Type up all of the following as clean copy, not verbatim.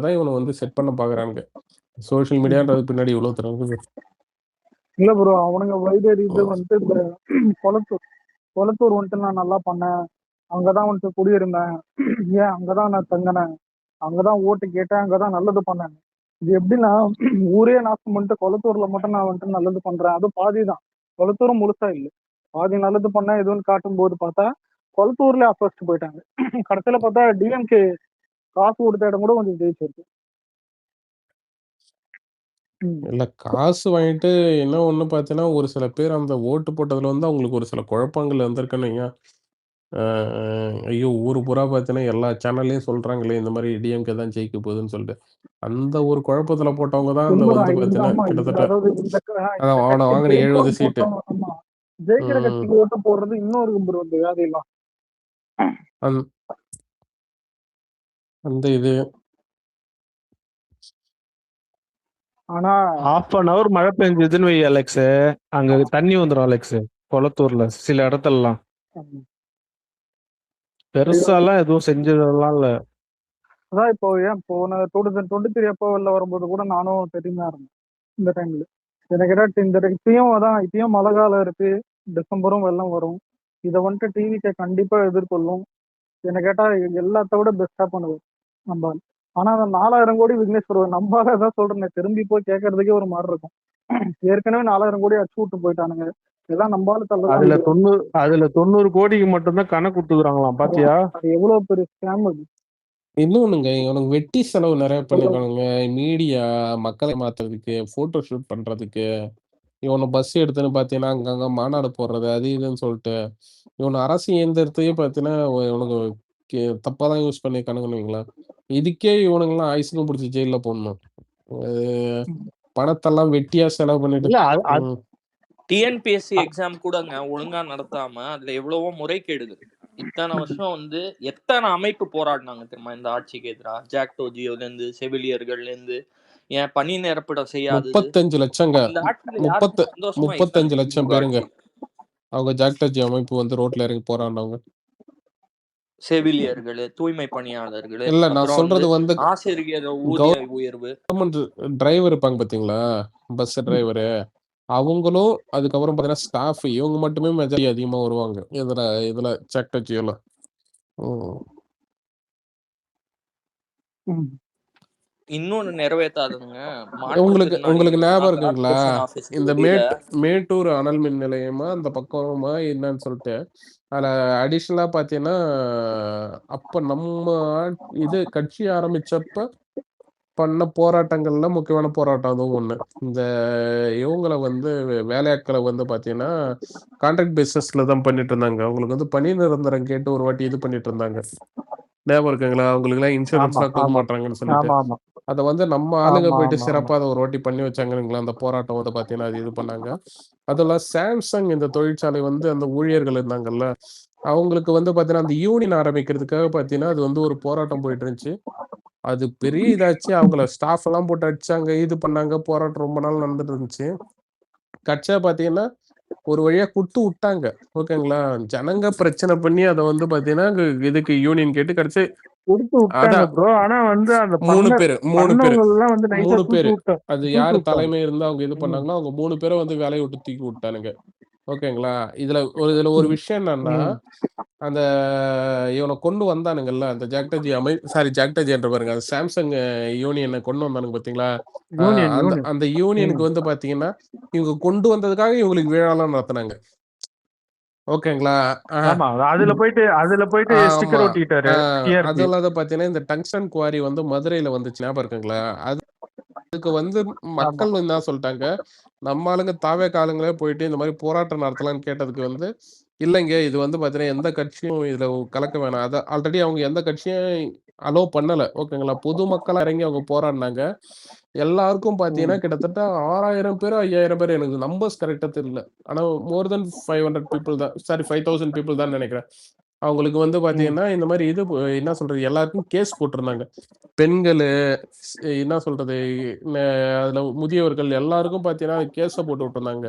தான் இவனை வந்து செட் பண்ண பாக்குறானுங்க. சோஷியல் மீடியான்றது பின்னாடி இவ்வளவு தரம் இருக்குது. இல்ல ப்ரோ, அவனுங்க வைடேரி இது வந்துட்டு இந்த கொளத்தூர் வந்துட்டு நான் நல்லா பண்ணேன், அங்கதான் வந்துட்டு குடியிருந்தேன், ஏன் அங்கதான் நான் தங்கினேன், அங்கதான் ஓட்டு கேட்டேன், அங்கதான் நல்லது பண்ணேன். இது எப்படின்னா ஊரே நாசம் பண்ணிட்டு கொளத்தூர்ல மட்டும் நான் வந்துட்டு நல்லது பண்றேன், அது பாதி தான், கொளத்தூரும் முழுசா இல்லை, பாதி நல்லது பண்ண எதுவும் காட்டும் போது பார்த்தா கொளத்தூர்ல அஃபர்ஸ்ட் போயிட்டாங்க. கடைசியில பார்த்தா டிஎம்கே காசு கொடுத்த இடம் கூட கொஞ்சம் ஜெயிச்சிருக்கு. இல்ல காசு வாங்கிட்டு என்ன ஒண்ணு பார்த்தீங்கன்னா, ஒரு சில பேர் அந்த ஓட்டு போட்டதுல வந்து அவங்களுக்கு ஒரு சில குழப்பங்கள் வந்திருக்குன்னு வையேன். ஐயோ! ஊரு பூரா பார்த்தீங்கன்னா, எல்லா சேனல்லயும் சொல்றாங்களே, இந்த மாரி டிஎம்கே தான் ஜெயிக்க போகுதுன்னு சொல்லிட்டு. அந்த ஒரு குழப்பத்துல போட்டவங்க தான் அந்த வந்து உண்மைதான். பார்த்தீங்கன்னா, ஆமா, கிட்டத்தட்ட அதாவது இந்த அவன கட்சி வாங்கின 70 ஜெயிக்கணும்னு சீட்டு. போட்டோம். ஆமா, ஜெயிக்கிற ம். கட்சிக்கு ஓட்டு போடுறது இன்னொரு கும்பர் வந்து வியாதியெல்லாம். அந் அந்த இது ஆனா ஹாஃப் அன் ஹவர் மழை பெஞ்சதுன்னு வை அலெக்ஸ், அங்க தண்ணி வந்துடும் அலெக்ஸ், கொளத்தூர்ல சில இடத்துலலாம். பெருசாலாம் எதுவும் செஞ்சதெல்லாம் இல்ல. அதான் இப்போ ஏன் போன 2023 அப்போ வெளில வரும்போது கூட நானும் தெரியுமா இருந்தேன் இந்த டைம்ல. எனக்கு கேட்டா இந்த இப்பயும் மழை காலம் இருக்கு, டிசம்பரும் வெள்ளம் வரும், இதை வந்துட்டு டிவிக்கு கண்டிப்பா எதிர்கொள்ளும். என்ன கேட்டா எல்லாத்த விட பெஸ்டா பண்ணுவார் நம்ம. ஆனா அந்த 4000 கோடி விக்னேஷ் வருவார் நம்பால தான் சொல்றேன், திரும்பி போய் கேட்கறதுக்கே ஒரு மாதிரி இருக்கும். ஏற்கனவே 4000 கோடி அடிச்சு விட்டு போயிட்டானுங்க, இதெல்லாம் நம்பால அதுல தள்ளதான். 90 கோடிக்கு மட்டும்தான் கணக்கு கொடுத்துக்கிறாங்களாம், பாத்தியா? அது எவ்வளவு பெரிய ஸ்கேம் அது. இன்னொன்னுங்க, இவனுக்கு வெட்டி செலவு நிறைய பண்ணிருக்கானுங்க. மீடியா மக்களை மாத்துறதுக்கு, போட்டோ ஷூட் பண்றதுக்கு, இவனை பஸ் எடுத்துன்னு பார்த்தீங்கன்னா, அங்கங்க மாநாடு போடுறது, அது இதுன்னு சொல்லிட்டு, இவனை அரசு இயந்திரத்தையே பார்த்தீங்கன்னா, இவனுக்கு தப்பா தான் யூஸ் பண்ணியிருக்கானுங்கன்னு வைங்களேன். இதுக்கே இவனுங்கெல்லாம் ஆயுசுக்கும் பிடிச்சி ஜெயில்ல போடணும். பணத்தெல்லாம் வெட்டியா செலவு பண்ணிட்டு. இல்ல டிஎன்பிஎஸ்சி எக்ஸாம் கூடங்க ஒழுங்கா நடத்தாம அதுல எவ்வளவோ முறைகேடுகள். இத்தனை வருஷம் வந்து எத்தனை அமைப்பு போராடினாங்க தெரியுமா இந்த ஆட்சிக்கு எதிராக? ஜாக்டோஜியோல இருந்து, செவிலியர்கள்ல இருந்து, ஏன் பணி நிரப்படம் செய்யாது 35 லட்சங்க, இந்த ஆட்சியில யாருக்கும் சந்தோஷமா 35 லட்சம் திமுக பேருங்க. ஆட்சி. அவங்க ஜாக்டோஜி அமைப்பு வந்து ரோட்ல இறங்கி போராடினவங்க. செவிலியர்கள், தூய்மை பணியாளர்கள், இல்ல நான் அப்புறம் சொல்றது வந்து ஆசிரியர் ஊதிய உயர்வு, கவர்மெண்ட் டிரைவர் இருப்பாங்க பாத்தீங்களா, பஸ் டிரைவரு, அவங்களும் அதுக்கப்புறம் பாத்தீங்கன்னா ஸ்டாஃப், இவங்க மட்டுமே மெஜாரிட்டி அதிகமா வருவாங்க இதுல ஜாக்டோஜியோல. இன்னொன்னு நிறைவேற்றாதுங்க. உங்களுக்கு ஞாபகம் இருக்குங்களா, இந்த வெளியில மேட்டூர் அனல் மின் நிலையமா அந்த பக்கமா என்னன்னு சொல்லிட்டு, அதுல அடிஷனலா பாத்தீங்கன்னா, அப்ப நம்ம இது கட்சி ஆரம்பிச்சப்ப பண்ண போராட்டங்கள்ல முக்கியமான போராட்டம் அதுவும் ஒண்ணு. இந்த இவங்கள வந்து வேலையாட்களை வந்து பாத்தீங்கன்னா, கான்ட்ராக்ட் பேசிஸ்ல தான் பண்ணிட்டு இருந்தாங்க. அவங்களுக்கு வந்து பணி நிரந்தரம் கேட்டு ஒரு வாட்டி இது பண்ணிட்டு இருந்தாங்க. ஞாபகம் இருக்குங்களா? அவங்களுக்கு எல்லாம் இன்சூரன்ஸ் எல்லாம் கொடுக்க மாட்டாங்கன்னு சொல்லிட்டு, அதை வந்து நம்ம ஆளுங்க போயிட்டு சிறப்பா அதை ஒரு வாட்டி பண்ணி வச்சாங்கங்களா. அந்த போராட்டம் வந்து பாத்தீங்கன்னா அது இது பண்ணாங்க. அதெல்லாம் சாம்சங் இந்த தொழிற்சாலை வந்து அந்த ஊழியர்கள் இருந்தாங்கல்ல, அவங்களுக்கு வந்து பாத்தீங்கன்னா அந்த யூனியன் ஆரம்பிக்கிறதுக்காக பாத்தீங்கன்னா அது வந்து ஒரு போராட்டம் போயிட்டு இருந்துச்சு. அது பெரிய இதாச்சு, அவங்கள ஸ்டாஃப் எல்லாம் போட்டு அடிச்சாங்க, இது பண்ணாங்க, போராட்டம் ரொம்ப நாள் நடந்துட்டு இருந்துச்சு. கட்சியா பாத்தீங்கன்னா ஒரு வழியா குடுத்து விட்டாங்க. ஓகேங்களா, ஜனங்க பிரச்சனை பண்ணி அதை வந்து பாத்தீங்கன்னா இதுக்கு யூனியன் கேட்டு கடைசி கொடுத்து விட்டாங்க ப்ரோ. ஆனா வந்து அந்த 3 பேரு அது யாரு விட்டாங்க. தலைமை இருந்து அவங்க இது பண்ணாங்களோ அவங்க 3 பேரை வந்து வேலையை விட்டு தூக்கி விட்டானுங்க. ஓகேங்களா, இதுல ஒரு விஷயம் என்னன்னா, அந்த இவனை கொண்டு வந்தானுங்கல்ல, அந்த ஜாக்டோஜி என்ற பாருங்க, அந்த சாம்சங் யூனியனை கொண்டு வந்தானுங்க பாத்தீங்களா, அந்த யூனியனுக்கு வந்து பாத்தீங்கன்னா இவங்க கொண்டு வந்ததுக்காக இவங்களுக்கு விழாலாம் நடத்தினாங்க. ஓகேங்களா, அதுல போயிட்டு ஸ்டிக்கர் ஒட்டிட்டாரு. அது இல்லாத பாத்தீங்கன்னா இந்த டங்ஸ்டன் குவாரி வந்து மதுரையில வந்துச்சு, ஞாபகம் இருக்குங்களா? அதுக்கு வந்து மக்கள் என்ன சொல்லிட்டாங்க, நம்ம ஆளுங்க தாவே காலங்களே போயிட்டு இந்த மாதிரி போராட்டம் நடத்தலாம்னு கேட்டதுக்கு வந்து இல்லைங்க, இது வந்து பாத்தீங்கன்னா எந்த கட்சியும் இதுல கலக்க வேணாம். அதை ஆல்ரெடி அவங்க எந்த கட்சியும் அலோவ் பண்ணல. ஓகேங்களா, பொதுமக்களா இறங்கி அவங்க போராடினாங்க. எல்லாருக்கும் பாத்தீங்கன்னா கிட்டத்தட்ட 6000 பேர் 5000 பேர், எனக்கு நம்பர்ஸ் கரெக்டா தெரியல, ஆனா மோர் தென் 500 பீப்புள் தான், சாரி 5000 பீப்புள் தான் நினைக்கிறேன். அவங்களுக்கு வந்து பாத்தீங்கன்னா இந்த மாதிரி இது என்ன சொல்றது, எல்லாருக்கும் கேஸ் போட்டிருந்தாங்க. பெண்கள், என்ன சொல்றது, அதுல முதியவர்கள் எல்லாருக்கும் பாத்தீங்கன்னா கேஸ போட்டு விட்டுருந்தாங்க.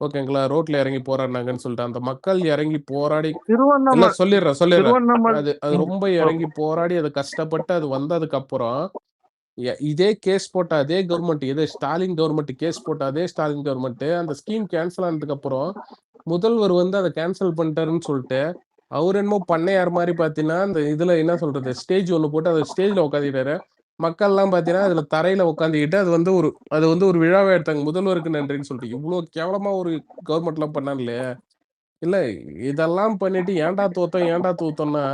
ஓகேங்களா, ரோட்ல இறங்கி போராடினாங்கன்னு சொல்லிட்டு அந்த மக்கள் இறங்கி போராடி, இல்ல சொல்லிடுறேன், அது ரொம்ப இறங்கி போராடி அது கஷ்டப்பட்டு அது வந்ததுக்கு அப்புறம் இதே கேஸ் போட்ட அதே கவர்மெண்ட், இதே ஸ்டாலின் கவர்மெண்ட் கேஸ் போட்ட அதே ஸ்டாலின் கவர்மெண்ட் அந்த ஸ்கீம் கேன்சல் ஆனதுக்கு அப்புறம் முதல்வர் வந்து அதை கேன்சல் பண்ணிட்டாருன்னு சொல்லிட்டு அவர் என்னமோ பண்ணையார் மாதிரி பாத்தீங்கன்னா அந்த இதுல என்ன சொல்றது ஸ்டேஜ் ஒண்ணு போட்டு அந்த ஸ்டேஜ்ல உட்காந்துட்டாரு. மக்கள்லாம் பாத்தீங்கன்னா அதுல தரையில உட்காந்துக்கிட்டு அது வந்து ஒரு விழாவை எடுத்தாங்க முதல்வருக்கு நன்றின்னு சொல்லிட்டு. இவ்வளவு கேவலமா ஒரு கவர்மெண்ட் எல்லாம் பண்ணாங்களே. இல்ல இதெல்லாம் பண்ணிட்டு ஏன்டா தோத்தோம்னா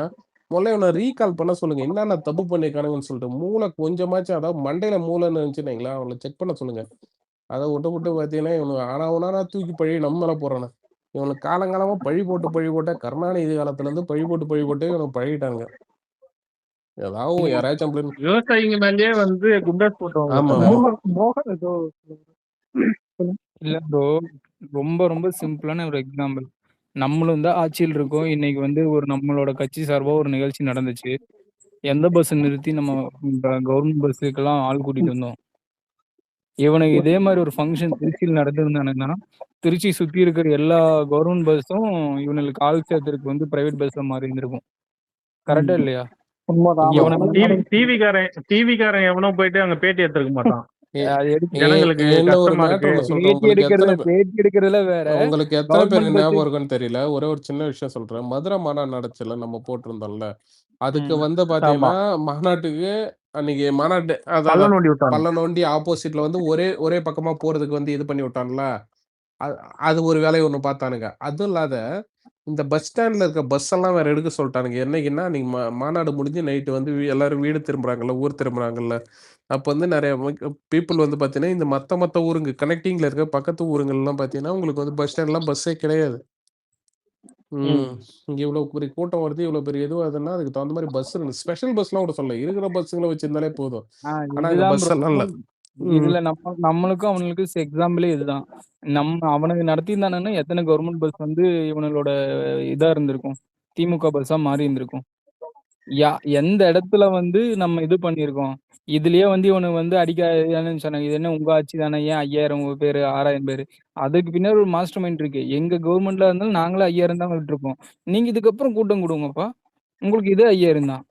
முதல்ல இவனை ரீகால் பண்ண சொல்லுங்க. என்னென்ன தப்பு பண்ணிருக்கானுங்கன்னு சொல்லிட்டு மூளை கொஞ்சமாச்சும், அதாவது மண்டையில மூளைன்னு இருந்துச்சுன்னீங்களா அவனை செக் பண்ண சொல்லுங்க. அதை விட்டு பாத்தீங்கன்னா இவனுக்கு ஆனா தூக்கி பழி நம்ம மேல போறானு. இவனுக்கு காலங்காலமா பழி போட்ட கருணாநிதி காலத்துல இருந்து பழி போட்டு இவனுக்கு பழகிட்டாங்க. ஏதாவது யாராச்சும் அப்படி விவசாயிங்க மேலயே வந்து குண்டாஸ் போட்டவங்க ஆமா தானே. ஆமா மோகன் ஏதோ இல்ல ப்ரோ, ரொம்ப ரொம்ப சிம்பிளான ஒரு எக்ஸாம்பிள். நம்மளும் தான் ஆட்சியில் இருக்கோம். இன்னைக்கு வந்து ஒரு நம்மளோட கட்சி சார்பா ஒரு நிகழ்ச்சி நடந்துச்சு. எந்த பஸ் நிறுத்தி நம்ம கவர்மெண்ட் பஸ்ஸுக்கெல்லாம் ஆள் கூட்டிட்டு வந்தோம். இவனுக்கு இதே மாதிரி ஒரு ஃபங்க்ஷன் திருச்சியில் நடந்திருந்தானுங்கன்னா திருச்சி சுத்தி இருக்கிற எல்லா கவர்மெண்ட் பஸ்ஸும் இவனுக்கு ஆள் சேர்த்துருக்கு வந்து பிரைவேட் பஸ்ல மாறி இருந்திருக்கும். கரெக்டா இல்லையா? உண்மைதான். ஆமா. இவனுக்கு டிவிக்காரன் எவனோ போயிட்டு அங்க பேட்டி எடுத்துக்க மாட்டான். அது எடுத்து ஜனங்களுக்கு என்ன ஒரு கஷ்டமா மேட்டர் இருக்கு. ஒண்ணு சொல்றேன். பேட்டி எடுக்கிறதுல வேற. உங்களுக்கு எத்தனை பேருக்கு கவர்மெண்ட் பஸ் ஞாபகம் இருக்குன்னு தெரியல. ஒரே ஒரு சின்ன விஷயம் சொல்றேன். மதுரை மாநாடு நடந்துச்சுல நம்ம போட்டிருந்தோம்ல. அதுக்கு வந்து பாத்தீங்கன்னா மாநாட்டுக்கு அன்னைக்கு மாநாட்டு பள்ள நோண்டி விட்டாங்க. பள்ள நோண்டி ஆப்போசிட்ல வந்து ஒரே பக்கமா போறதுக்கு வந்து இது பண்ணி விட்டான்ல. அது ஒரு வேலையை ஒண்ணு பார்த்தானுங்க. அதுவும் இல்லாத இந்த பஸ் ஸ்டாண்ட்ல இருக்க பஸ் எல்லாம் வேற எடுக்க சொல்லிட்டானுங்க. என்னைக்குன்னா நீங்க மாநாடு முடிஞ்சு நைட்டு வந்து எல்லாரும் வீடு திரும்புறாங்கல்ல, ஊர் திரும்புறாங்கல்ல. அப்ப வந்து நிறைய பீப்புள் வந்து பாத்தீங்கன்னா இந்த மத்த ஊருங்க கனெக்டிங்ல இருக்க பக்கத்து ஊருங்கள்லாம் பாத்தீங்கன்னா உங்களுக்கு வந்து பஸ் ஸ்டாண்ட்லாம் பஸ்ஸே கிடையாது. இங்க இவ்வளவு பெரிய கூட்டம் வருது, இவ்வளவு பெரிய இது வருதுன்னா அதுக்கு தகுந்த மாதிரி பஸ் ஸ்பெஷல் பஸ்லாம் கூட சொல்லல. இருக்கிற பஸ்ஸுங்களை வச்சிருந்தாலே போதும். ஆனா இந்த இதுதான் பஸ் bro. எல்லாம் இல்ல. இதுல நம்மளுக்கும் அவனுக்கும் எக்ஸாம்பிளே இதுதான். அவனுக்கு நடத்தியிருந்தானுன்னா எத்தனை கவர்மெண்ட் பஸ் வந்து இவனோட இதா இருந்திருக்கும், திமுக பஸ்ஸா மாறி இருந்திருக்கும். எந்த இடத்துல வந்து நம்ம இது பண்ணியிருக்கோம். இதுலயே வந்து இவனுக்கு வந்து அடிக்காதுன்னு சொன்னாங்க. இது என்ன உங்க ஆட்சி தானே, ஏன் 5000 பேரு 6000 பேரு? அதுக்கு பின்னாடி ஒரு மாஸ்டர் மைண்ட் இருக்கு. எங்க கவர்மெண்ட்ல இருந்தாலும் நாங்களே 5000 தான் விட்டுருப்போம். நீங்க இதுக்கப்புறம் கூட்டம் கொடுங்கப்பா, உங்களுக்கு இதே 5000 தான்.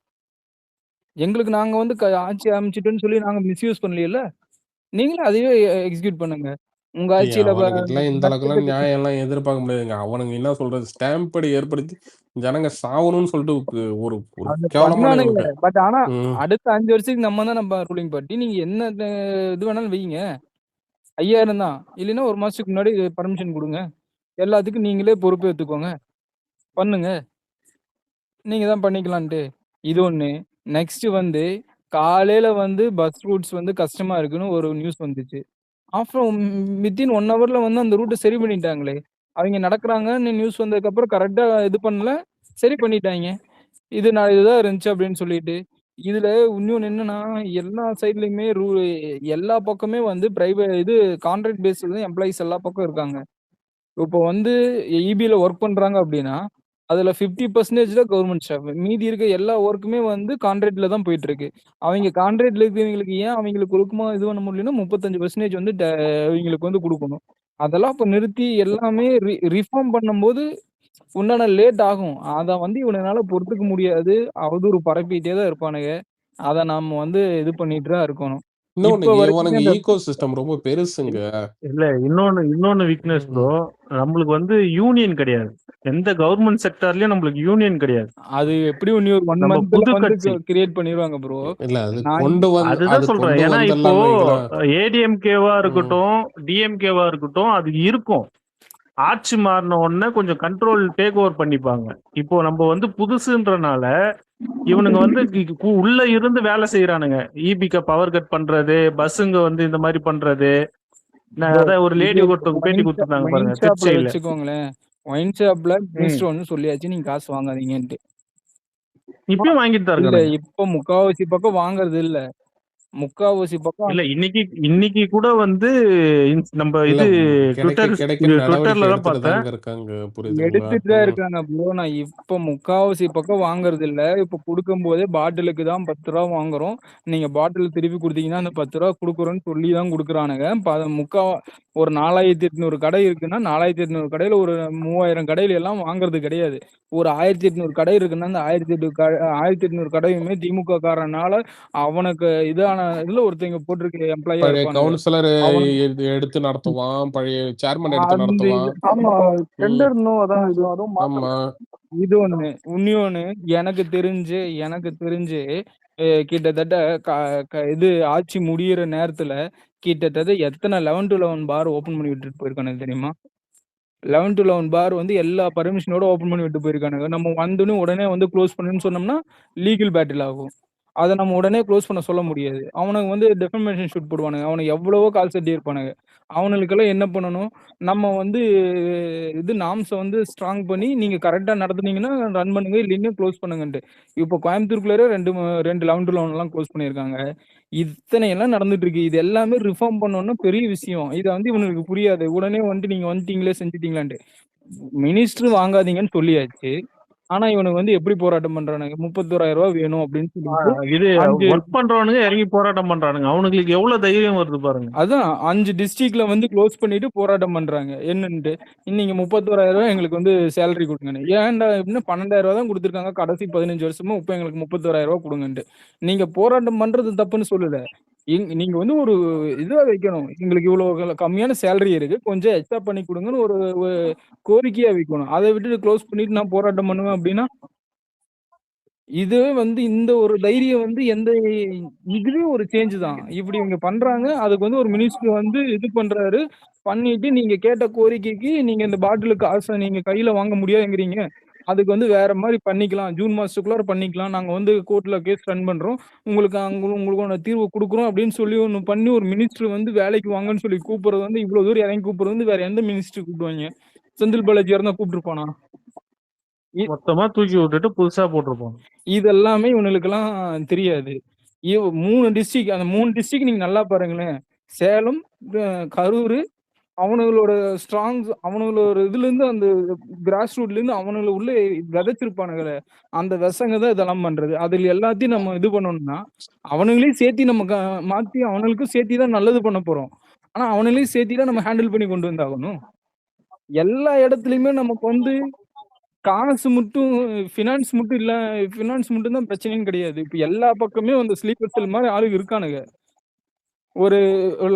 எங்களுக்கு நாங்க வந்து ஆட்சி அமைச்சிட்டோன்னு சொல்லி நாங்க மிஸ்யூஸ் பண்ணலையில. நீங்களும் அதையே எக்ஸிக்யூட் பண்ணுங்க. உங்க ஆட்சியில அவனுக்கிட்டலாம் இந்த அளவுக்குலாம் நியாயம் எல்லாம் எதிர்பார்க்க முடியாதுங்க. அவனுங்க என்ன சொல்றது ஸ்டாம்ப் படி ஏற்படுத்தி ஜனங்க சாவணும்னு சொல்லிட்டு ஒரு கேவலமான பண்ணானுங்க. பட் ஆனா ம். அடுத்த 5 வருஷத்துக்கு நம்ம ரூலிங் பார்ட்டி. நீங்க என்ன இது வேணாலும் வைங்க. 5000 தான். இல்லைன்னா ஒரு மாசத்துக்கு முன்னாடி பர்மிஷன் கொடுங்க. எல்லாத்துக்கும் நீங்களே பொறுப்பு எடுத்துக்கோங்க. பண்ணுங்க. நீங்க தான் பண்ணிக்கலான்ட்டு. இது ஒண்ணு. நெக்ஸ்ட் வந்து காலையில வந்து பஸ் ரூட்ஸ் வந்து கஷ்டமா இருக்குன்னு ஒரு நியூஸ் வந்துச்சு. ஆஃப்டர் வித்தின் 1 ஹவர்ல வந்து அந்த ரூட்ட சரி பண்ணிட்டாங்களே. அவங்க நடக்குறாங்கன்னு நியூஸ் வந்ததுக்கப்புறம் கரெக்டா இது பண்ணல. சரி பண்ணிட்டாங்க. இதுதான் இருந்துச்சு அப்படின்னு சொல்லிட்டு. இதுல இன்னொன்னு என்னன்னா, எல்லா சைட்லயுமே எல்லா பக்கமே வந்து கான்ட்ராக்ட் பேஸ்ல எம்ப்ளாயீஸ் எல்லா பக்கம் இருக்காங்க. இப்போ வந்து ஈபில ஒர்க் பண்றாங்க அப்படின்னா, அதுல 50% தான் கவர்மெண்ட் ஸ்டாஃப். மீதி இருக்க எல்லா ஒர்க்குமே வந்து கான்ட்ராக்ட்ல தான் போயிட்டு இருக்கு. அவங்க கான்ட்ராக்ட்ல இருக்கிறவங்களுக்கு ஏன் அவங்களுக்கு ஒழுக்கமா இது பண்ண முடியலன்னா 35% வந்து அவங்களுக்கு வந்து குடுக்கணும். அதெல்லாம் இப்ப நிறுத்தி எல்லாமே ரிஃபார்ம் பண்ணும்போது உண்டான லேட் ஆகும். அத வந்து இவனுங்களால பொறுத்துக்க முடியாது. அவதூறு பரப்பிட்டே தான் இருப்பானுங்க. அத நாம வந்து இது பண்ணிட்டு தான் இருக்கணும். இன்னொன்னு இப்ப வரைக்குமே இவனுங்க அந்த ஈகோ சிஸ்டம் ரொம்ப பெருசுங்க. இல்ல இன்னொன்னு வீக்னஸ் ப்ரோ. நம்மளுக்கு வந்து யூனியன் கிடையாது. எந்த கவர்மெண்ட் செக்டார்லயும் நம்மளுக்கு யூனியன் கிடையாது. அது எப்படியும் இன்னும் ஒரு 1 நம்ம மந்த்ல புது வந்து கட்சி. கிரியேட் பண்ணிருவாங்க ப்ரோ. இல்ல அது நான் கொண்டு வந்து அதுதான் சொல்றேன். கொண்டு ஏன்னா இப்போ வந்துடலாம்னு வைங்களேன். ஏடிஎம்கேவா இருக்கட்டும், டிஎம்கேவா இருக்கட்டும், அது இருக்கும். ஆட்சி மாறின உடனே கொஞ்சம் கண்ட்ரோல் டேக் ஓவர் பண்ணிப்பாங்க. இப்போ நம்ம வந்து புதுசுன்றனால இவனுங்க வந்து உள்ள இருந்து வேலை செய்யறானுங்க. ஈபிக்கு பவர் கட் பண்றது, பஸ்ஸுங்க வந்து இந்த மாதிரி பண்றது. அதான் ஒரு லேடி ஒருத்தவங்க பேட்டி கொடுத்துருந்தாங்க பாருங்க திருச்சியில. வச்சுக்கோங்களேன். ஒயின் ஷாப்ல மினிஸ்டர் வந்து சொல்லியாச்சு நீங்க காசு வாங்காதீங்கன்ட்டு. இப்பயும் வாங்கிட்டு தான் இல்ல இருக்காங்க. இப்ப முக்காவாசி பக்கம் வாங்குறது இல்ல. முக்காவாசி பக்கம் இல்ல இன்னைக்கு கூட வந்து நம்ம இல்ல இது கிடைக்க ட்விட்டர்ல தான் பார்த்தேன். இருக்காங்க. புரியுதுங்களா? எடுத்துட்டு தான் இருக்காங்க ப்ரோ. நான் இப்ப முக்காவாசி பக்கம் வாங்குறது இல்ல. இப்ப கொடுக்கும் போதே பாட்டிலுக்கு தான் 10 ரூபா வாங்குறோம். நீங்க பாட்டில் திருப்பி கொடுத்தீங்கன்னா அந்த 10 ரூபா கொடுக்குறோன்னு சொல்லி தான் கொடுக்குறானுங்க. ஒரு 4800 கடை இருக்குன்னா 4800 கடையில ஒரு 3000 கடையில எல்லாம் வாங்குறது கிடையாது. ஒரு 1800 கடை இருக்குன்னா அந்த 1800 கடையுமே திமுக காரனால அவனுக்கு இதான இதுல ஒருத்தங்க போட்டிருக்க எம்ப்ளாயியா பழைய இருப்பானுங்க. கவுன்சிலர் அவனுக்கு எடுத்து நடத்துவான், பழைய சேர்மன் எடுத்து அந்த நடத்துவான். ஆமா ம். டெண்டர்னும் அதான் அதுவும் ஆமா. மாத்தலாம். இது ஒண்ணு. இன்னொன்னு எனக்கு தெரிஞ்சு கிட்டத்தட்ட க க இது ஆட்சி முடியிற நேரத்துல கிட்டத்தட்ட எத்தனை 11 to 11 பார் ஓப்பன் பண்ணி விட்டுட்டு போயிருக்கானுங்க தெரியுமா? 11 to 11 பார் வந்து எல்லா பர்மிஷனோட ஓப்பன் பண்ணி விட்டு போயிருக்கானுங்க. நம்ம வந்தோனே உடனே வந்து க்ளோஸ் பண்ணுன்னு சொன்னோம்னா லீகல் பேட்டில் ஆகும். அத நம்ம உடனே க்ளோஸ் பண்ண சொல்ல முடியாது. அவனுங்க வந்து டெஃபமேஷன் ஷூட் போடுவானுங்க. அவனுங்க எவ்வளவோ கால் சட்டி இருப்பானுங்க. அவனுங்களுக்கெல்லாம் என்ன பண்ணணும்? நம்ம வந்து இது நார்ம்ஸ வந்து ஸ்ட்ராங் பண்ணி நீங்க கரெக்ட்டா நடத்துனீங்கன்னா ரன் பண்ணுங்க. இல்லைன்னா க்ளோஸ் பண்ணுங்கன்ட்டு. இப்போ கோயம்புத்தூருக்குள்ளாரே 2 11 to 11 க்ளோஸ் பண்ணியிருக்காங்க. இத்தனையெல்லாம் நடந்துட்டு இருக்கு. இது எல்லாமே ரிஃபார்ம் பண்ணணும்னா பெரிய விஷயம். இத வந்து இவனுங்களுக்கு புரியாது. உடனே வந்துட்டு நீங்க வந்துட்டீங்களே செஞ்சுட்டீங்களான்ட்டு. மினிஸ்டர் வாங்காதீங்கன்னு சொல்லியாச்சு. ஆனா இவனுங்க வந்து எப்படி போராட்டம் பண்றானுங்க? ரூ. 31,000 வேணும் அப்படின்னு சொல்லிட்டு இது 5 ஒர்க் பண்றவனுங்க இறங்கி போராட்டம் பண்றானுங்க. அவனுங்களுக்கு எவ்வளவு தைரியம் வருது பாருங்க. அதான் 5 டிஸ்ட்ரிக்ட்ல வந்து க்ளோஸ் பண்ணிட்டு போராட்டம் பண்றாங்க. என்னன்ட்டு, நீங்க ரூ. 31,000 எங்களுக்கு வந்து சேலரி குடுங்கன்னு. ஏன்டா அப்படின்னா ரூ. 12,000 தான் குடுத்துருக்காங்க கடைசி 15 வருஷமா. இப்ப எங்களுக்கு ரூ. 31,000 குடுங்கன்ட்டு. நீங்க போராட்டம் பண்றது தப்புன்னு சொல்லல. நீங்க வந்து ஒரு இதா வைக்கணும். எங்களுக்கு இவ்வளவு கம்மியான சேலரி இருக்கு. கொஞ்சம் எக்ஸ்ட்ரா பண்ணி குடுங்கன்னு ஒரு ஒரு கோரிக்கையா வைக்கணும். அத விட்டுட்டு க்ளோஸ் பண்ணிட்டு நான் போராட்டம் பண்ணுவேன் அப்படின்னா, இதுவே வந்து இந்த ஒரு தைரியம் வந்து இதுவே ஒரு சேஞ்ச் தான். இப்படி இவங்க பண்றாங்க. அதுக்கு வந்து ஒரு மினிஸ்டர் வந்து இது பண்றாரு. பண்ணிட்டு நீங்க கேட்ட கோரிக்கைக்கு நீங்க இந்த பாட்டிலு காச நீங்க கையில வாங்க முடியாதுங்கிறீங்க. அதுக்கு வந்து வேற மாரி பண்ணிக்கலாம். ஜூன் மாசத்துக்குள்ளார பண்ணிக்கலாம். நாங்க வந்து கோர்ட்ல கேஸ் ரன் பண்றோம். உங்களுக்கான தீர்வு குடுக்குறோம் அப்படின்னு சொல்லி ஒண்ணு பண்ணி ஒரு மினிஸ்டர் வந்து வேலைக்கு வாங்கன்னு சொல்லி கூப்பிடுறது வந்து இவ்வளவு தூரம் இறங்கி கூப்பிடுறது வந்து வேற எந்த மினிஸ்டர் கூப்பிடுவாய்ங்க? செந்தில் பாலாஜியா இருந்தா கூப்பிட்டுருப்பானா? மொத்தமா தூக்கி விட்டுட்டு புதுசா போட்டிருப்போம். இதெல்லாமே இவனுங்களுக்கெல்லாம் தெரியாது. 3 டிஸ்ட்ரிக்ட் அந்த 3 டிஸ்ட்ரிக்ட் நீங்க நல்லா பாருங்களேன். சேலம், கரூரு அவனுங்களோட அவனுங்களோட இதுலேருந்து அந்த கிராஸ் ரூட்லேருந்து அவனுங்கள உள்ள விதைச்சிருப்பானுங்களே, அந்த வெசங்க தான் இதெல்லாம் பண்றது. அதில எல்லாத்தையும் நம்ம இது பண்ணணும்னா, அவனுங்களையும் சேர்த்தி நம்ம மாத்தி அவனுங்களுக்கும் சேர்த்தி தான் நல்லது பண்ண போறோம். ஆனா அவனுங்களையும் சேர்த்தி தான் நம்ம ஹேண்டில் பண்ணி கொண்டு வந்தாகணும். எல்லா இடத்துலயுமே நமக்கு வந்து காசு மட்டும் ஃபினான்ஸ் மட்டும் தான் பிரச்சனைன்னு கிடையாது. இப்ப எல்லா பக்கமே வந்து ஸ்லீப்பர் செல் மாரி ஆளுங்க இருக்கானுங்க. ஒரு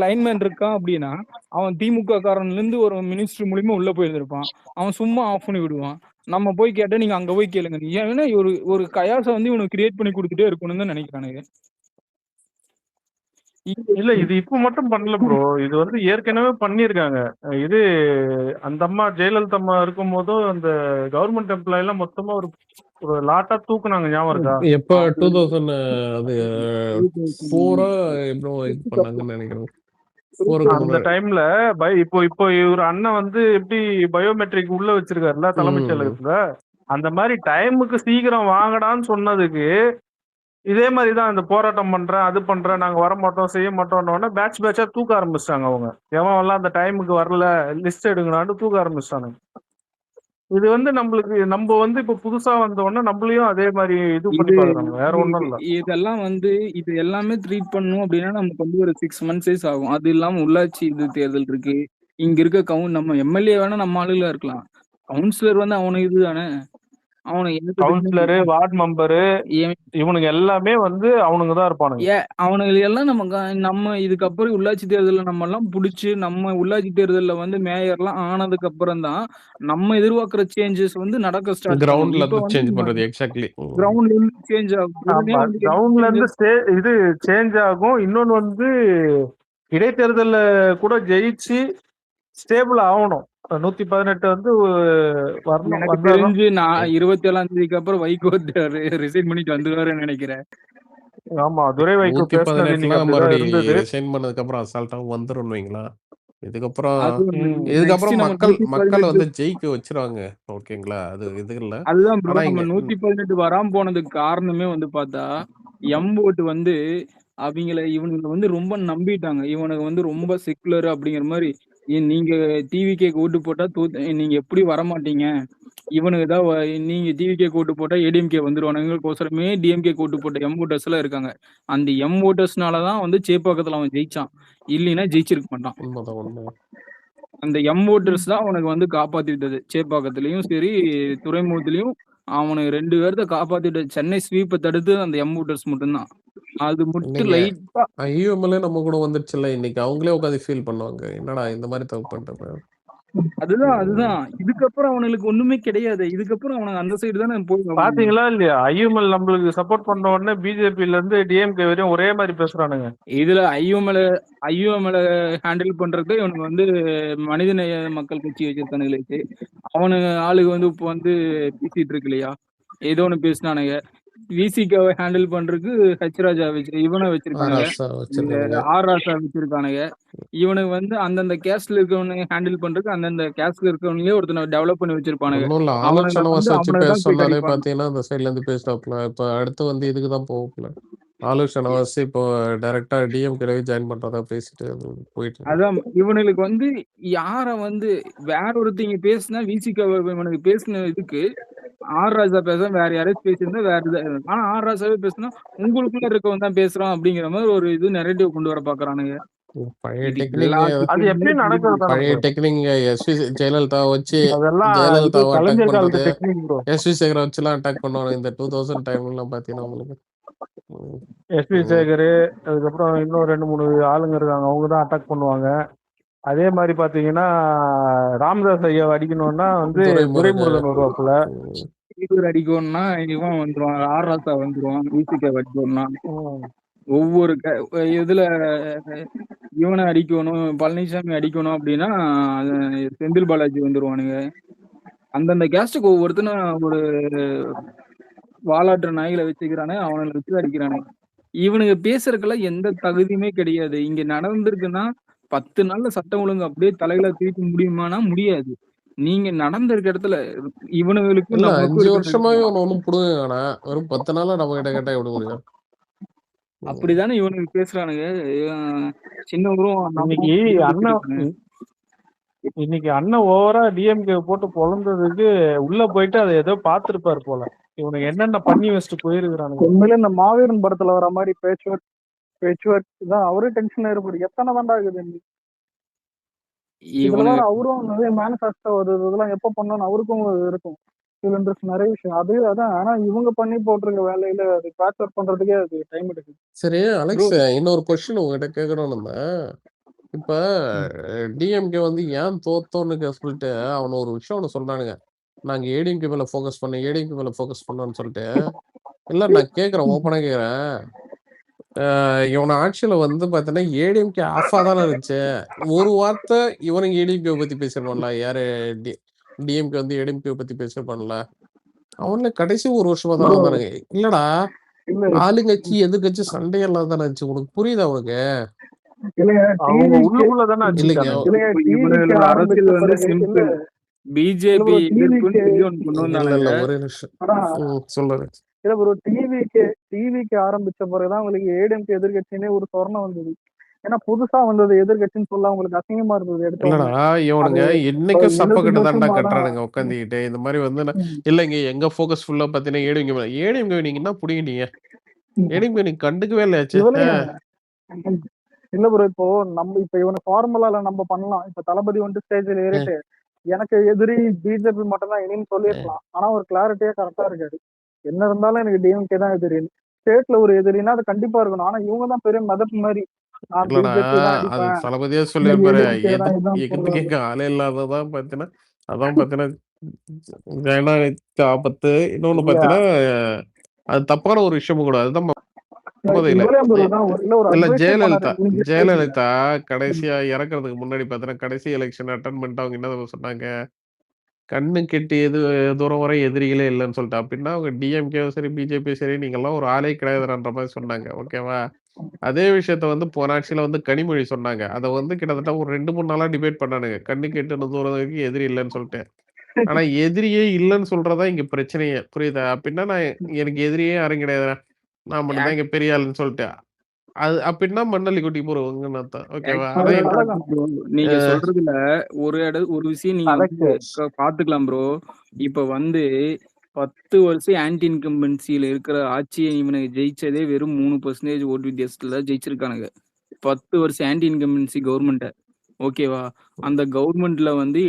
லைன்மேன் இருக்கான் அப்டின்னா, அவன் திமுக காரன்லேருந்து ஒரு மினிஸ்டர் மூலியமா உள்ள போயிருந்திருப்பான். அவன் சும்மா ஆஃப் பண்ணி விடுவான். நம்ம போய் கேட்டா, நீங்க அங்க போய் கேளுங்க. ஏன்னா ஒரு ஒரு கயாச வந்து இவனுக்கு கிரியேட் பண்ணி குடுத்துட்டே இருக்கணும்னு தான் நெனைக்கிறானுங்க. இல்ல இது இப்ப மட்டும் பண்ணல ப்ரோ. இது வந்து ஏற்கனவே பண்ணிருக்காங்க. இது அந்த அம்மா ஜெயலலிதா அம்மா இருக்கும்போதும் அந்த கவர்மெண்ட் எம்ப்ளாய் எல்லாம் மொத்தமா ஒரு ஒரு லாட்டா தூக்குனாங்க. ஞாபகம் இருக்கா? எப்ப 2000 அது 4 எப்போ இது பண்ணாங்கன்னு நினைக்கிறேன். 4க்கு அந்த முன்னாடி. டைம்ல இப்போ இவர் அண்ணன் வந்து எப்படி பயோமெட்ரிக் உள்ள வச்சிருக்காருல்ல தலைமைச் செயலகத்துல, அந்த மாதிரி டைமுக்கு சீக்கிரம் வாங்கடான்னு சொன்னதுக்கு இதே மாதிரி தான் இந்த போராட்டம் பண்றேன், அது பண்றேன், நாங்க வர மாட்டோம், செய்ய மாட்டோம்னு பேட்ச் பேட்சா தூக்க ஆரம்பிச்சிட்டாங்க அவங்க. எவன் எல்லாம் அந்த டைமுக்கு வரல லிஸ்ட் எடுங்களான்னு தூக்க ஆரம்பிச்சிட்டானுங்க. இது வந்து நம்ம வந்து இப்ப புதுசா வந்த உடனே நம்மளையும் அதே மாதிரி இது பண்ணி பாக்குறாங்க. வேற ஒண்ணும் இல்ல. இதெல்லாம் வந்து இது எல்லாமே ட்ரீட் பண்ணணும் அப்படின்னா நமக்கு வந்து ஒரு 6 மந்த்ஸஸ் ஆகும். அது இல்லாம உள்ளாட்சி இது தேர்தல் இருக்கு. இங்க இருக்க நம்ம எம்எல்ஏ வேணா நம்ம ஆளுகளா இருக்கலாம். கவுன்சிலர் வந்து அவனுக்கு இதுதானே. கவுன்சிலரு, வார்டு மெம்பரு இவனுங்க எல்லாமே வந்து அவனுங்க தான் இருப்பானுங்க. அவனுங்க எல்லாம் நம்ம இதுக்கப்புறம் உள்ளாட்சி தேர்தலில் நம்ம எல்லாம் புடிச்சு நம்ம உள்ளாட்சி தேர்தலில் வந்து மேயர்லாம் ஆனதுக்கு அப்புறம் தான் நம்ம எதிர்பார்க்கிற சேஞ்சஸ் வந்து நடக்க ஸ்டார்ட் கிரவுண்ட்ல சேஞ்ச் பண்றது எக்ஸாக்ட்லி. கிரவுண்ட்ல இருந்து சேஞ்ச் ஆகும். கிரவுண்ட்ல இருந்து இது சேஞ்ச் ஆகும். இன்னொன்னு வந்து இடைத்தேர்தல்ல கூட ஜெயிச்சு ஸ்டேபிள் ஆகணும். 118 வந்து வரணும். எனக்கு தெரிஞ்சு நான் 27ஆம் தேதிக்கு அப்புறம் வைகோ ரிசைன் பண்ணிட்டு வந்துருவாருன்னு நினைக்கிறேன். ஆமா, துரை வைகோ பேசுனது இன்னைக்கு அப்படிதான் இருந்தது. ரிசைன் பண்ணதுக்கு அப்புறம் அசால்ட்டா வந்துருன்னு வைங்களா. இதுக்கப்புறம் மக்கள் வந்து ஜெயிக்க வச்சிருவாங்க. ஓகேங்களா. அது இது இல்ல. அதுதான் ப்ரோ, நம்ம 118 வராம போனதுக்கு காரணமே வந்து பார்த்தா ஓட்டு வந்து இவனுங்களை வந்து ரொம்ப நம்பிட்டாங்க. இவனுக்கு வந்து ரொம்ப செக்குலர் அப்படிங்கிற மாதிரி. நீங்க டிவிகேக்கு ஓட்டு போட்டா நீங்க எப்படி வரமாட்டீங்க, இவனுக்கு தான் நீங்க டிவிகே ஓட்டு போட்டா ஏடிஎம்கே வந்துருவானுங்கோசரமே டிஎம்கே ஓட்டு போட்ட ஓட்டர்ஸ் எல்லாம் இருக்காங்க. அந்த ஓட்டர்ஸ்னாலதான் வந்து சேப்பாக்கத்துல அவன் ஜெயிச்சான். இல்லைன்னா ஜெயிச்சிருக்க மாட்டான். அந்த ஓட்டர்ஸ் தான் அவனுக்கு வந்து காப்பாத்திட்டது. சேப்பாக்கத்திலயும் சரி, துறைமுகத்திலயும் அவனுக்கு 2 பேர்த்த காப்பாத்திட்டது. சென்னை ஸ்வீப்ப தடுத்து அந்த ஓட்டர்ஸ் மட்டும்தான். அது மட்டும் இன்னைக்கு லைட்டா ஐயுஎம்எல்ஏ நம்ம கூட வந்துருச்சுல்ல, இன்னைக்கு அவங்களே உட்காந்து ஃபீல் பண்ணுவாங்க. என்னடா இந்த மாதிரி தப்பு பண்றது. அதுதான். இதுக்கப்புறம் அவனுக்கு ஒண்ணுமே கிடையாது. இதுக்கப்புறம் அவனுக்கு அந்த சைடு தானே போய் பாத்தீங்களா இல்லையா? ஐயுஎம்எல் நம்மளுக்கு சப்போர்ட் பண்ண உடனே பிஜேபில இருந்து டிஎம்கே வரையும் ஒரே மாதிரி பேசுறானுங்க. இதுல ஐயுஎம்எல ஹேண்டில் பண்றது இவனுக்கு வந்து மனிதநேய மக்கள் கட்சி வச்சிருக்கானுங்களே. அவனுங்க ஆளுங்க வந்து இப்போ வந்து பேசிட்டு இருக்கு இல்லையா, ஏதோ ஒண்ணு பேசினானுங்க. விசிகாவை ஹேண்டில் பண்றதுக்கு ஹெச்ராஜா இவனை வச்சிருக்கானுங்க, ஆர் ராசா வச்சிருக்கானுங்க. இவனுக்கு வந்து அந்தந்த கேஸ்ட்ல இருக்கவனுங்க ஹேண்டில் பண்றதுக்கு அந்தந்த கேஸ்ட்ல இருக்கவங்களே ஒருத்தனை டெவலப் பண்ணி வச்சிருப்பானுங்க. ஆலோசனை வச்சு பேச சொன்னாலே பாத்தீங்கன்னா அந்த சைட்ல இருந்து பேசினாப்ல. இப்ப அடுத்து வந்து இதுக்குதான் போகல. ஆலோசனை வச்சு இப்போ டைரக்டா டிஎம்கே ஜாயின் பண்றதா பேசிட்டு போயிட்டு. அதான் இவனுக்கு வந்து யார வந்து வேற ஒருத்தங்க பேசினா விசிகா இவனுக்கு பேசின இதுக்கு ஆர் ராஜா பேச வேற யாராச்சும் பேசியிருந்தா வேற இது. ஆனா ஆர் ராஜாவே பேசினா உங்களுக்குள்ள இருக்கவன் தான் பேசுறான் அப்படிங்கிற மாதிரி ஒரு இது நெரேட்டிவ் கொண்டு வர பாக்குறானுங்க. பழைய டெக்னிக் அது எப்படி நடக்குது? பழைய டெக்னிக் எஸ்வி ஜெயலலிதா வச்சு அதெல்லாம் ஜெயலலிதா கலைஞர் அட்டாக் காலத்து பண்றது, டெக்னிக் ப்ரோ. எஸ்வி சேகரை வச்சுலாம் அட்டாக் பண்ணுவாங்க இந்த 2000 டைம்லாம் பாத்தீங்கன்னா உங்களுக்கு. எஸ்வி சேகர், அதுக்கப்புறம் இன்னும் 2-3 ஆளுங்க இருக்காங்க, அவங்க தான் அட்டாக் பண்ணுவாங்க. அதே மாதிரி பாத்தீங்கன்னா ராமதாஸ் ஐயா அடிக்கணும்னா வந்து துரைமுருகன் வருவாப்புல. இவர் அடிக்கணும்னா இவன் வந்துருவான், ஆர் ராசா வந்துருவான். விசிகா அடிக்கணும்னா ஒவ்வொரு இதுல இவனை அடிக்கணும், பழனிசாமி அடிக்கணும் அப்படின்னா செந்தில் பாலாஜி வந்துருவானுங்க. அந்தந்த கேஸ்டுக்கு ஒவ்வொருத்தனும் ஒரு வாலாற்ற நாய்களை வச்சுக்கிறானு, அவனை வச்சு அடிக்கிறானுங்க. இவனுக்கு பேசுறதுக்கெல்லாம் எந்த தகுதியுமே கிடையாது. இங்க நடந்திருக்குன்னா 10 நாள்ல சட்டம் ஒழுங்கு அப்படியே தலையில தூக்க முடியுமானா முடியாது. நீங்க நடந்திருக்க இடத்துல இவனுங்களுக்கு 5 வருஷமாவே ஒன்னும் புடுங்க, வெறும் 10 நாளா நம்ம கிட்ட கேட்டா எப்படி முடியும்? அப்படிதானே இவனுக்கு பேசுறானுங்க. சின்ன இன்னைக்கு அண்ணன் ஓவரா டிஎம்கே போட்டு பொழந்ததுக்கு உள்ள போயிட்டு அதை ஏதோ பாத்துருப்பாரு போல. இவனுக்கு என்னென்ன பண்ணி வச்சுட்டு போயிருக்கிறானுங்க. உண்மையில இந்த மாவீரன் படத்துல வர மாதிரி பேச்சுவார்த்தை தான் அவரே டென்ஷன் ஏற்படும். எத்தனை தாண்டா இருக்குது இதுல அவரும் நிறைய மேனிஃபெஸ்டோ இதெல்லாம் எப்ப பண்ணணும் அவருக்கும் இருக்கும். இதுல இன்ட்ரெஸ்ட் நிறைய விஷயம் அதான். ஆனா இவங்க பண்ணி போட்டிருக்க வேலையில அது பேட்ச் ஒர்க் பண்றதுக்கே அது டைம் எடுக்குது. சரி அலெக்ஸ், இன்னொரு கொஸ்டின் உங்ககிட்ட கேட்கணும்னா, இப்ப டிஎம்கே வந்து ஏன் தோத்தோன்னு சொல்லிட்டு அவன் ஒரு விஷயம் ஒன்று சொல்றானுங்க. நாங்க ஏடிஎம்கே மேல ஃபோக்கஸ் பண்ணோம்னு சொல்லிட்டு. இல்ல நான் கேட்கறேன், ஓப்பனா கேட்கறேன். இவன ஆட்சியில வந்து பாத்தீங்கன்னா ஏடிஎம்கே ஆஃபா தானே இருந்துச்சு. ஒரு வார்த்தை இவனுக்கு ஏடிஎம்கே பத்தி பேசிருப்பான்ல, யாரு டிஎம்கே வந்து ஏடிஎம்கே பத்தி பேசிருப்பான்ல. அவன்ல கடைசி ஒரு வருஷமா தானே வந்தானுங்க. இல்லடா, ஆளுங்கட்சி எதிர்கட்சி சண்டையெல்லாம் தானே இருந்துச்சு. உனக்கு புரியுதா உனக்கு? பிஜேபி ஒரே நிமிஷம் சொல்லுங்க. டிவிக்கு ஆரம்பிச்ச பிறகுதான் உங்களுக்கு ஏடிஎம்கே எதிர்கட்சினே ஒரு சொர்ணம் வந்தது. ஏன்னா புதுசா வந்தது எதிர்கட்சின்னு சொல்ல உங்களுக்கு அசிங்கமா இருந்தது. இல்லடா, இவனுங்க என்னைக்கும் சப்பக்கிட்ட தாண்டா கட்டுறானுங்க உட்காந்துக்கிட்டு. இந்த மாதிரி வந்து இல்லைங்க எங்க போக்கஸ் ஃபுல்லா பாத்தீங்கன்னா ஏடிஎம்கே நீங்க என்ன புடிங்கிட்டீங்க? ஏடிஎம்கே நீங்க கண்டுக்கவே இல்லையாச்சு. இல்ல ப்ரோ, இப்போ நம்ம இப்ப இவனை ஃபார்முலால நம்ம பண்ணலாம். இப்ப தளபதி வந்து ஸ்டேஜ்ல ஏறிட்டு எனக்கு எதிரி பிஜேபி மட்டும் தான் இனின்னு சொல்லிருக்கலாம். ஆனா ஒரு கிளாரிட்டியா கரெக்டா இருக்காது. என்ன இருந்தாலும் எனக்கு டிஎம்கே தான் எதிரி. ஸ்டேட்ல ஒரு எதிரின்னா அது கண்டிப்பா இருக்கணும். ஆனா இவங்க தான் பெரிய மதப்பு மாதிரி. அது தளபதியா சொல்லிருப்பாரு, எதுக்கு ஆளே இல்லாததான் பாத்தீங்கன்னா அதான் பாத்தீங்கன்னா ஆபத்து. இன்னொன்னு பாத்தீங்கன்னா அது தப்பான ஒரு விஷயமும் கூட. அதுதான் இல்ல ஜெயலலிதா கடைசியா இறக்குறதுக்கு முன்னாடி பாத்தீங்கன்னா கடைசி எலெக்ஷன் அட்டன் பண்ணிட்டு அவங்க என்ன சொன்னாங்க, கண்ணு கெட்டி தூரம் வரை எதிரிகளே இல்லைன்னு சொல்லிட்டு. அப்படின்னா அவங்க டிஎம்கே சரி பிஜேபி சரி நீங்க எல்லாம் ஒரு ஆளே கிடையாதுன்ற மாதிரி சொன்னாங்க. ஓகேவா? அதே விஷயத்த வந்து போன ஆட்சியில வந்து கனிமொழி சொன்னாங்க. அதை வந்து கிட்டத்தட்ட ஒரு 2-3 நாளா டிபேட் பண்ணானுங்க. கண்ணு கெட்டு தூரம் வரைக்கும் எதிரி இல்லைன்னு சொல்லிட்டு. ஆனா எதிரியே இல்லைன்னு சொல்றதா இங்க பிரச்சனையே. புரியுதா? அப்படின்னா நான் எனக்கு எதிரியே யாரும் கிடையாது, நான் மட்டும் தான் இங்க பெரிய ஆளுன்னு சொல்லிட்டு. அது அப்படின்னா மண்ணள்ளி குட்டி போடுவாங்கன்னு அர்த்தம். ஓகேவா? நீங்க சொல்றதுல ஒரு விஷயம் நீங்க பாத்துக்கலாம் ப்ரோ. இப்ப வந்து 10 வருஷம் ஆன்டி இன்கம்பன்சியில இருக்கிற ஆட்சியை இவனுக்கு ஜெயிச்சதே வெறும் 3% ஓட்டு வித்தியாசத்துல ஜெயிச்சிருக்கானுங்க. 10 வருஷம் ஆன்டி இன்கம்பன்சி கவர்மெண்ட்ட ஓகேவா? அந்த கவர்மெண்ட்ல வந்து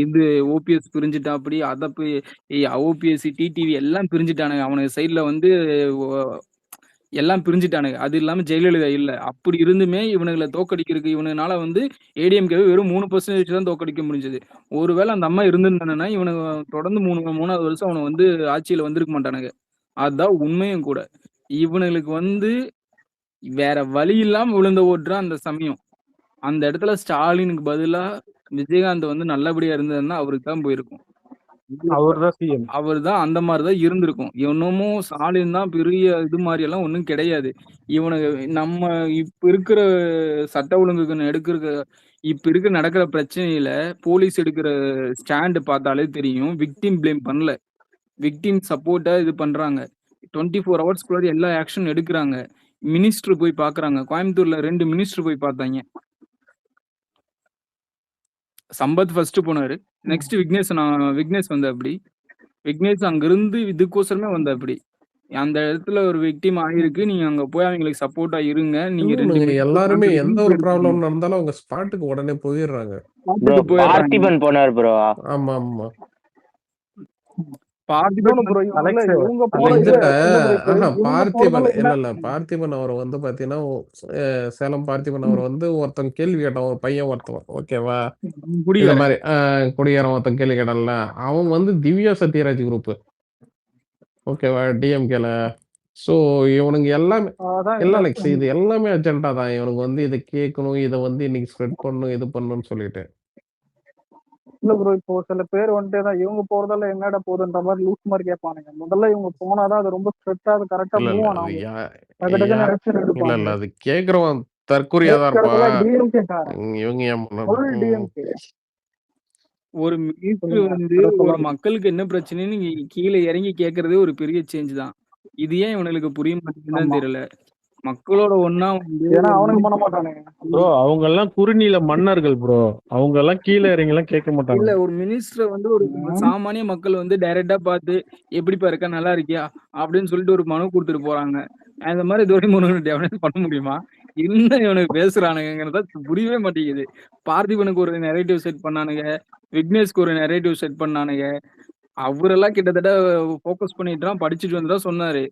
இது ஓபிஎஸ் பிரிஞ்சுட்டாப்படி, அத போய் ஓபிஎஸ், டிடிவி எல்லாம் பிரிஞ்சுட்டானுங்க. அவனுங்க சைடுல வந்து ஒ எல்லாம் பிரிஞ்சுட்டானுங்க. அது இல்லாம ஜெயலலிதா இல்ல. அப்படி இருந்துமே இவனுங்கள தோற்கடிக்கிறதுக்கு இவனுங்கனால வந்து ஏடிஎம்கேவை வெறும் 3% தான் தோற்கடிக்க முடிஞ்சது. ஒருவேளை அந்த அம்மா இருந்திருந்தானுங்கன்னா, இவனுங்க தொடர்ந்து 3வது வருஷம் அவனுங்க வந்து ஆட்சியில வந்திருக்க மாட்டானுங்க. அதான் உண்மையும் கூட. இவனுங்களுக்கு வந்து வேற வழி இல்லாம விழுந்த ஓட்டு தான் அந்த சமயம். அந்த இடத்துல ஸ்டாலினுக்கு பதிலா விஜயகாந்த் வந்து நல்லபடியா இருந்ததுன்னா அவருக்கு தான் போயிருக்கும். அவர்தான் சிஎம். அவர்தான் அந்த மாரி தான் இருந்திருக்கும். இன்னமும் ஸ்டாலின் தான் பெரிய இது மாரி எல்லாம் ஒண்ணும் கிடையாது. இவனுங்க நம்ம இப்ப இருக்கிற சட்ட ஒழுங்குக்கு இப்ப நடக்கிற பிரச்சனையில போலீஸ் எடுக்கிற ஸ்டாண்ட் பார்த்தாலே தெரியும். விக்டிம் ப்ளேம் பண்ணல. விக்டிம் சப்போர்ட்டா இது பண்றாங்க. 24 ஹவர்ஸ்க்குள்ள எல்லா ஆக்ஷன் எடுக்குறாங்க. மினிஸ்டர் போய் பார்க்குறாங்க. கோயம்புத்தூர்ல 2 மினிஸ்டர் போய் பார்த்தாய்ங்க. சம்பத் ஃபர்ஸ்ட் போனாரு. நெக்ஸ்ட் விக்னேஷ் வந்தாப்படி. விக்னேஷ் அங்கிருந்து இதுக்கோசரமே வந்தாப்படி. அந்த இடத்துல ஒரு விக்டிம் ஆயிருக்கு. நீங்க அங்க போய் அவங்களுக்கு சப்போர்ட்டா இருங்க. நீங்க 2 இல்லைங்க, மினிஸ்டர் எல்லாருமே கான்ட்ரிபியூட் எந்த ஒரு எடுத்துக்கோங்க. ப்ராப்ளம் நடந்தாலும் அவங்க ஸ்பாட்டுக்கு உடனே போயிடுறாங்க. ப்ரோ பார்த்துட்டு போயிடுறாங்க. பார்த்திபன் போனார் ப்ரோ. ஆமா ஆமா. பார்த்திபன் இன்னொன்னு ப்ரோ, இவங்க அலெக்ஸ் இவங்க போன அலெக்ஸ் இல்ல இதுல இல்ல ப்ரோ, இப்ப இவங்க பார்த்திபன் போனதால என்ன இல்ல பார்த்திபன் அவர் வந்து பாத்தீங்கன்னா சேலம் பார்த்திபன் அவர் வந்து ஒருத்தன் கேள்வி கேட்டான், ஒரு பையன் ஒருத்தன், ஓகேவா? இந்த குடிகாரன். மாதிரி குடியாரம் ஒருத்தன் கேள்வி கேட்டான்ல, அவன் வந்து திவ்யா சத்யராஜ் குரூப், ஓகேவா, டிஎம்கேல. ஸோ இவனுங்க எல்லாமே அதான் எல்லாம் என்ன லைக்ஸ் இது எல்லாமே அஜெண்டா தான். இவனுக்கு வந்து இதை கேட்கணும், இதை வந்து இன்னைக்கு ஸ்ப்ரெட் பண்ணணும், இது பண்ணணும்னு சொல்லிட்டு. இல்ல ப்ரோ, இப்போ சில பேர் வந்துட்டு தான் இவங்க போறதால என்னடா போகுதுன்ற மாதிரி லூஸ் மாதிரி கேட்பானுங்க. முதல்ல இவங்க போனாதான் அது ரொம்ப ஸ்ட்ரெட்டா, அது கரெக்டா இல்ல மூவ் இல்ல ஆன் அது ஆகும். யா- டக்கு யார் ஆக்ஷன் இல்ல எடுப்பாங்க. இல்ல அது கேட்கறவன் தற்கொலையா தான் கேட்கறதுல இருப்பான். டிஎம்கே காரன், இவங்க ஏன் பண்ணணும்? Full DMK. ஒரு மினிஸ்டர் சொல்லுங்க, வந்து வேற ஒரு சொல்லாதீங்க. மக்களுக்கு என்ன பிரச்சனைன்னு நீங்க கீழே இறங்கி கேட்கறதே ஒரு பெரிய சேஞ்ச் தான். இது ஏன் இவனுக்கு புரிய மாட்டேங்குதுன்னு ஆமா, தெரியல. மக்களோட ஒண்ணா வந்து ஏன்னா ஒரு அவனுக்கு பண்ண மாட்டானுங்க. ப்ரோ அவங்க எல்லாம் குறுநில மன்னர்கள் ப்ரோ. அவங்க எல்லாம் கீழே இறங்கி எல்லாம் கேட்க இல்ல மாட்டாங்க. ஒரு மினிஸ்டரை வந்து ஒரு சாமானிய மக்கள் வந்து டைரக்டா பார்த்து எப்படிப்பா இருக்க, நல்லா இருக்கியா அப்படின்னு சொல்லிட்டு ஒரு மனு கொடுத்துட்டு போறாங்க. அந்த மாதிரி துரைமுருகன் டெவலப் பண்ண முடியுமா? என்ன இவனுக்கு பேசுறானுங்கிறத புரியவே மாட்டேங்குது. பார்த்திபனுக்கு ஒரு நெரேட்டிவ் செட் பண்ணானுங்க, விக்னேஷ்க்கு ஒரு நெரேட்டிவ் செட் பண்ணானுங்க. அவரெல்லாம் கிட்டத்தட்ட ஃபோக்கஸ் பண்ணிட்டுலாம் படிச்சுட்டு வந்து தான் சொன்னாரு.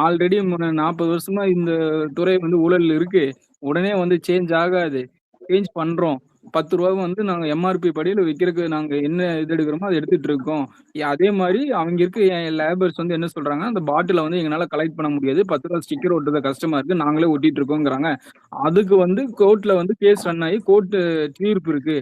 ஆல்ரெடி 40 வருஷமா இந்த துறை வந்து ஊழல் இருக்கு. உடனே வந்து சேஞ்ச் ஆகாது. சேஞ்ச் பண்றோம். ரூ. 10 வந்து நாங்க எம்ஆர்பி படியில விக்கிறதுக்கு நாங்க என்ன இது எடுக்கிறோமோ அத எடுத்துட்டு இருக்கோம். அதே மாரி அவங்க இருக்க என் லேபர்ஸ் வந்து என்ன சொல்றாங்க, அந்த பாட்டில வந்து எங்கனால கலெக்ட் பண்ண முடியாது. ரூ. 10 ஸ்டிக்கர் ஒட்டுறது கஷ்டமா இருக்கு. நாங்களே ஒட்டிட்டு இருக்கோங்கிறாங்க. அதுக்கு வந்து கோர்ட்ல வந்து கேஸ் ரன் ஆகி கோர்ட் தீர்ப்பு இருக்கு.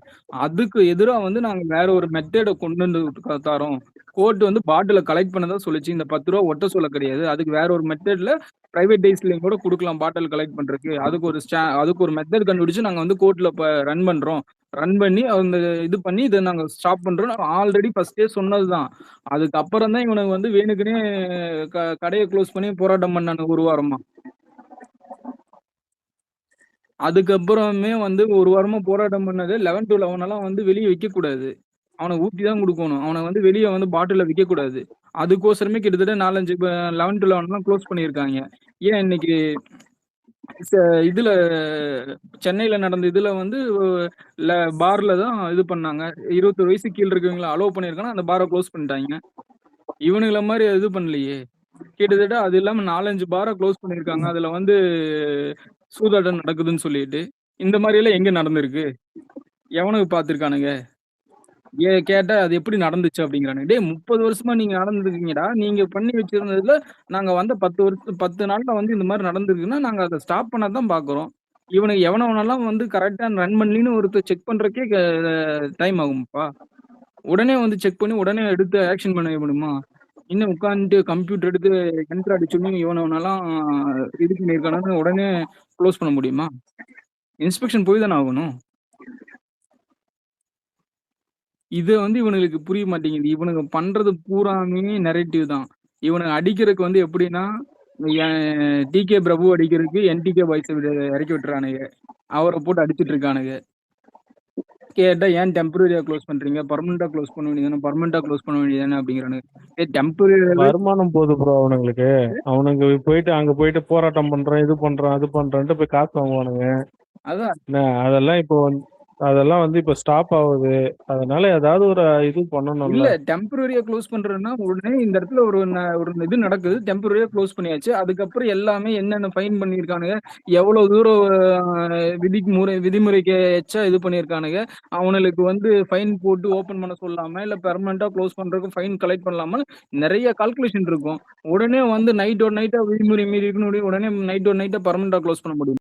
அதுக்கு எதிரா வந்து நாங்க வேற ஒரு மெத்தேட கொண்டு வந்து தரோம். கோர்ட் வந்து பாட்டில கலெக்ட் பண்ணதா சொல்லுச்சு. இந்த ரூ. 10 ஒட்ட சொல்ல கிடையாது. அதுக்கு வேற ஒரு மெத்தட்ல பிரைவேடைஸ்லயும் கூட குடுக்கலாம் பாட்டில் கலெக்ட் பண்றதுக்கு. அதுக்கு ஒரு மெத்தட் கண்டுபிடிச்சு நாங்க வந்து கோர்ட்ல ரன் பண்றோம். ரன் பண்ணி அந்த இது பண்ணி இத நாங்க ஸ்டாப் பண்றோம். ஆல்ரெடி ஃபர்ஸ்டே சொன்னதுதான். அதுக்கப்புறம் தான் இவனுங்க வந்து வேணுக்குனே கடைய க்ளோஸ் பண்ணி போராட்டம் பண்ணானுங்க 1 வாரமா. அதுக்கப்புறமே வந்து 1 வாரமா போராட்டம் பண்ணது 11 to 11 எல்லாம் வந்து வெளிய விக்கக்கூடாது. அவன ஊத்தி தான் குடுக்கணும். அவன வந்து வெளிய வந்து பாட்டில்ல விக்கக்கூடாது. அதுக்கோசரமே கிட்டத்தட்ட 4, 5 11 to 11 எல்லாம் க்ளோஸ் பண்ணியிருக்காங்க. ஏன் இன்னைக்கு இதுல சென்னையில நடந்த இதுல வந்து பார்ல தான் இது பண்ணாங்க. 21 வயசுக்கு கீழ இருக்கவங்கள அலோவ் பண்ணியிருக்காங்க. அந்த பார க்ளோஸ் பண்ணிட்டாங்க. இவனுங்கள மாரி இது பண்ணலையே. கிட்டத்தட்ட அது இல்லாம 4, 5 பார க்ளோஸ் பண்ணியிருக்காங்க. அதுல வந்து சூதாட்டம் நடக்குதுன்னு சொல்லிட்டு. இந்த மாரி எல்லாம் எங்க நடந்திருக்கு? எவனுக்கு பார்த்திருக்கானுங்க? கேட்டா அது எப்படி நடந்துச்சு அப்படிங்கிறானுங்க. டேய் 30 வருஷமா நீங்க நடந்துருக்கீங்கடா. நீங்க பண்ணி வச்சிருந்ததுல நாங்க வந்த 10 நாள்ல வந்து இந்த மாரி நடந்திருக்குன்னா, நாங்க அத ஸ்டாப் பண்ண தான் பார்க்குறோம். இவனுக்கு எவனவனெல்லாம் வந்து கரெக்ட்டா ரன் பண்ணலின்னு ஒருத்தர் செக் பண்றதுக்கே டைம் ஆகும்ப்பா. உடனே வந்து செக் பண்ணி உடனே எடுத்து ஆக்ஷன் பண்ண முடியுமா? இன்னும் உட்கார்ந்துட்டு கம்ப்யூட்டர் எடுத்து என்டர் அடிச்சோனே இவனவனெல்லாம் இது பண்ணியிருக்கானுன்னு உடனே க்ளோஸ் பண்ண முடியுமா? இன்ஸ்பெக்ஷன் போய் தானே ஆகணும். இது வந்து இவனுங்களுக்கு புரிய மாட்டேங்குது. இவனுங்க பண்றது பூராமே நரேட்டிவ் தான். இவனுங்க அடிக்கிறதுக்கு வந்து எப்படின்னா, டிகே பிரபு அடிக்கிறதுக்கு என்டிகே பாய்ஸ இறக்கி விட்டுறானுங்க. அவர போட்டு அடிச்சிட்டு இருக்கானுங்க. கேட்டா ஏன் டெம்பரரியா க்ளோஸ் பண்றீங்க? பெர்மனன்ட்டா க்ளோஸ் பண்ண வேண்டியதானே, பெர்மனன்ட்டா க்ளோஸ் பண்ண வேண்டியதானே அப்படிங்கிறானுங்க. டெம்பரரியாவே வருமானம் போகுது ப்ரோ அவனுங்களுக்கு. அவனுங்க போயிட்டு அங்க போயிட்டு போராட்டம் பண்றேன், இது பண்றேன், அது பண்றேன்ட்டு போய் காசு வாங்குவானுங்க. அதான் அதெல்லாம் இப்போ அதெல்லாம் வந்து இப்ப ஸ்டாப் ஆகுது. அதனால ஏதாவது ஒரு இது பண்ணணும்ல. இல்ல டெம்பரரியா க்ளோஸ் பண்றதுன்னா உடனே இந்த இடத்துல ஒரு இது நடக்குது, டெம்பரரியா க்ளோஸ் பண்ணியாச்சு. அதுக்கப்புறம் எல்லாமே என்னென்ன ஃபைன் பண்ணியிருக்கானுங்க, எவ்வளவு தூரம் விதிமுறைக்கு எச்சா இது பண்ணியிருக்கானுங்க, அவனுக்கு வந்து ஃபைன் போட்டு ஓபன் பண்ண சொல்லாம, இல்ல பெர்மனண்டா க்ளோஸ் பண்றதுக்கு ஃபைன் கலெக்ட் பண்ணலாமா, நிறைய கால்குலேஷன் இருக்கும். உடனே வந்து நைட்டோட நைட்டா விதிமுறை மீறி இருக்குன்னு உடனே நைட்டோட நைட்டா பெர்மனண்டா க்ளோஸ் பண்ண முடியும்.